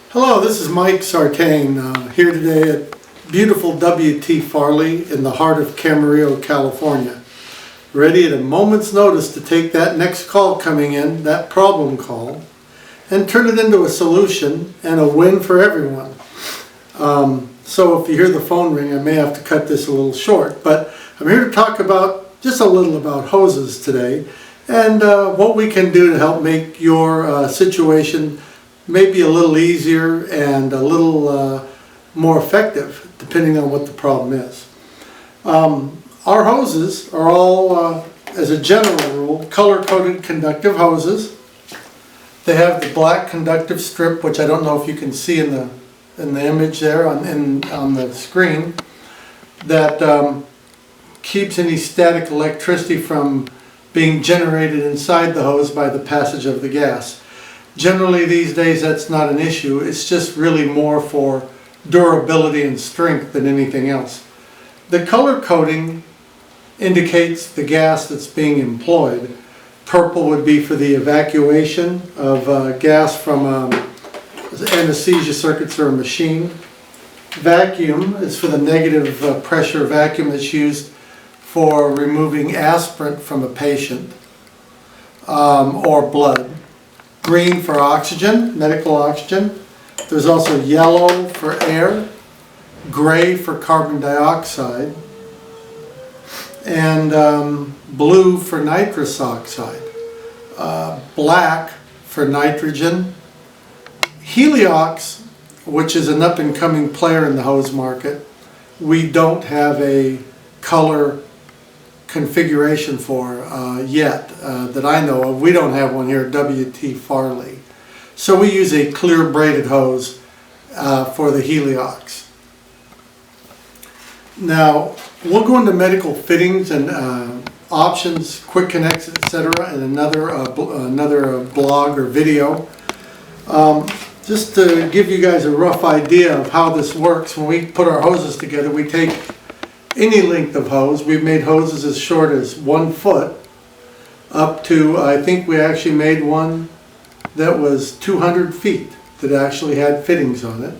Hello, this is Mike Sartain here today at beautiful WTFarley in the heart of Camarillo, California. Ready at a moment's notice to take that next call coming in, that problem call, and turn it into a solution and a win for everyone. So if you hear the phone ring, I may have to cut this a little short, but I'm here to talk about just a little about hoses today and what we can do to help make your situation maybe a little easier and a little more effective, depending on what the problem is. Our hoses are all, as a general rule, color-coded conductive hoses. They have the black conductive strip, which I don't know if you can see in the image there on the screen, that keeps any static electricity from being generated inside the hose by the passage of the gas. Generally these days that's not an issue, it's just really more for durability and strength than anything else. The color coding indicates the gas that's being employed. Purple would be for the evacuation of gas from anesthesia circuits or a machine. Vacuum is for the negative pressure vacuum that's used for removing aspirin from a patient or blood. Green for oxygen, medical oxygen. There's also yellow for air, gray for carbon dioxide, and blue for nitrous oxide, black for nitrogen. Heliox, which is an up-and-coming player in the hose market, we don't have a color configuration for yet that I know of. We don't have one here at WTFarley. So we use a clear braided hose for the Heliox. Now we'll go into medical fittings and options, quick connects, etc. in another blog or video. Just to give you guys a rough idea of how this works, when we put our hoses together, we take any length of hose. We've made hoses as short as 1 foot up to, I think we actually made one that was 200 feet that actually had fittings on it.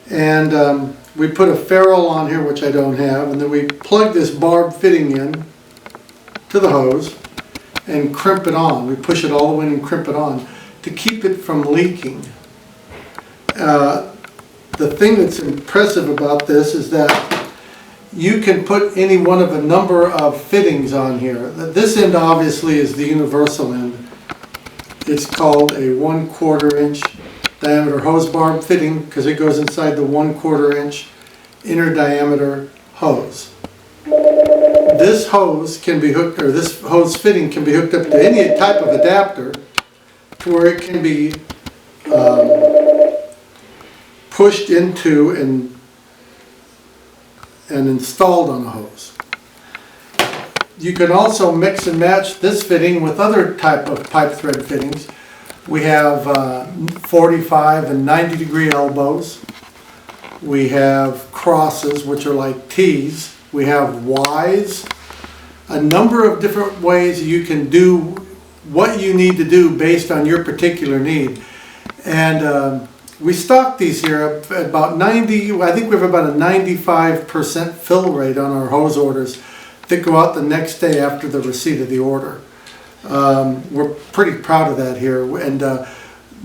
And we put a ferrule on here, which I don't have, and then we plug this barb fitting in to the hose and crimp it on. We push it all the way in and crimp it on to keep it from leaking. The thing that's impressive about this is that you can put any one of a number of fittings on here. This end obviously is the universal end. It's called a 1/4 inch diameter hose barb fitting because it goes inside the 1/4 inch inner diameter hose. This hose can be hooked, or this hose fitting can be hooked up to any type of adapter to where it can be pushed into and installed on a hose. You can also mix and match this fitting with other type of pipe thread fittings. We have 45 and 90 degree elbows. We have crosses, which are like T's. We have Y's. A number of different ways you can do what you need to do based on your particular need. And we stock these here at about 90, I think we have about a 95% fill rate on our hose orders that go out the next day after the receipt of the order. We're pretty proud of that here, and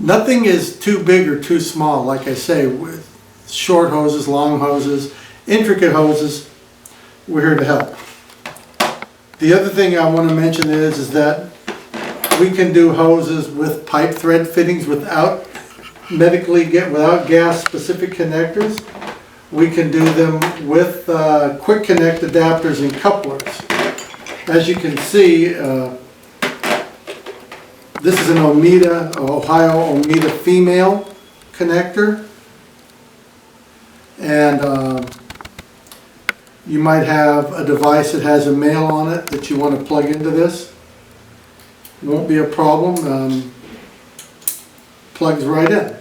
nothing is too big or too small. Like I say, with short hoses, long hoses, intricate hoses, we're here to help. The other thing I want to mention is that we can do hoses with pipe thread fittings without gas specific connectors. We can do them with quick connect adapters and couplers. As you can see, this is an Ohio Omeda female connector, and you might have a device that has a male on it that you want to plug into this. It won't be a problem. Plugs right in.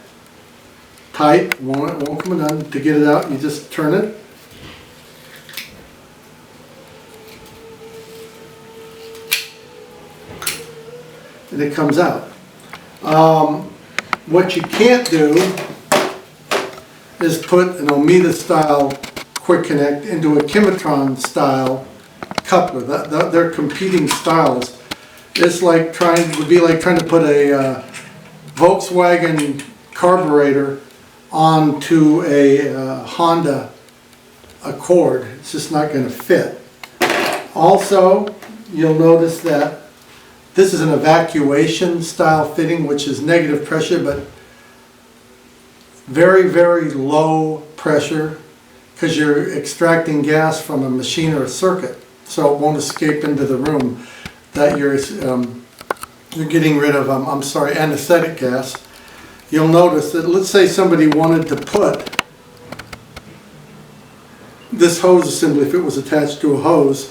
Tight, won't come undone. To get it out, you just turn it. and it comes out. What you can't do is put an Omega style quick connect into a Chematron style coupler. They're competing styles. It's like would be like trying to put a Volkswagen carburetor onto a Honda Accord. It's just not going to fit. Also, you'll notice that this is an evacuation style fitting, which is negative pressure, but very, very low pressure, because you're extracting gas from a machine or a circuit, so it won't escape into the room. That you're getting rid of, anesthetic gas. You'll notice that, let's say somebody wanted to put this hose assembly, if it was attached to a hose,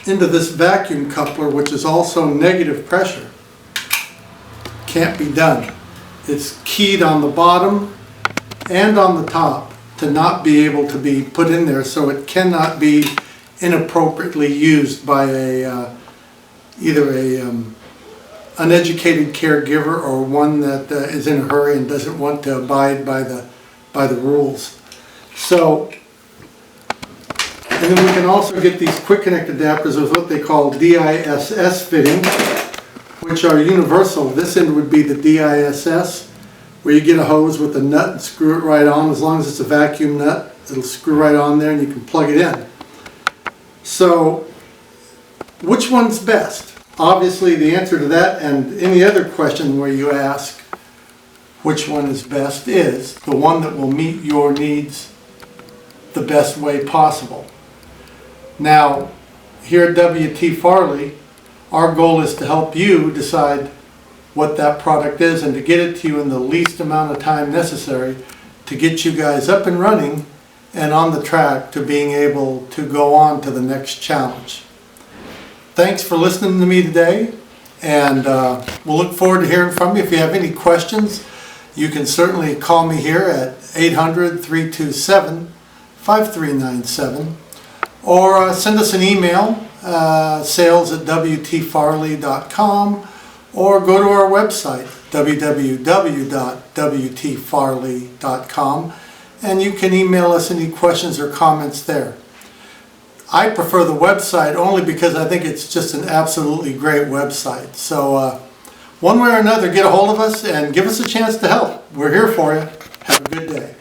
into this vacuum coupler, which is also negative pressure. Can't be done. It's keyed on the bottom and on the top to not be able to be put in there, so it cannot be inappropriately used by either an uneducated caregiver or one that is in a hurry and doesn't want to abide by the rules. So, and then we can also get these quick connect adapters with what they call DISS fittings, which are universal. This end would be the DISS, where you get a hose with a nut and screw it right on. As long as it's a vacuum nut, it'll screw right on there and you can plug it in. So, which one's best? Obviously the answer to that and any other question where you ask which one is best is the one that will meet your needs the best way possible. Now, here at WTFarley, our goal is to help you decide what that product is and to get it to you in the least amount of time necessary to get you guys up and running and on the track to being able to go on to the next challenge. Thanks for listening to me today, and we'll look forward to hearing from you. If you have any questions, you can certainly call me here at 800-327-5397 or send us an email, sales@WTFarley.com, or go to our website, www.WTFarley.com, and you can email us any questions or comments there. I prefer the website only because I think it's just an absolutely great website. So one way or another, get a hold of us and give us a chance to help. We're here for you. Have a good day.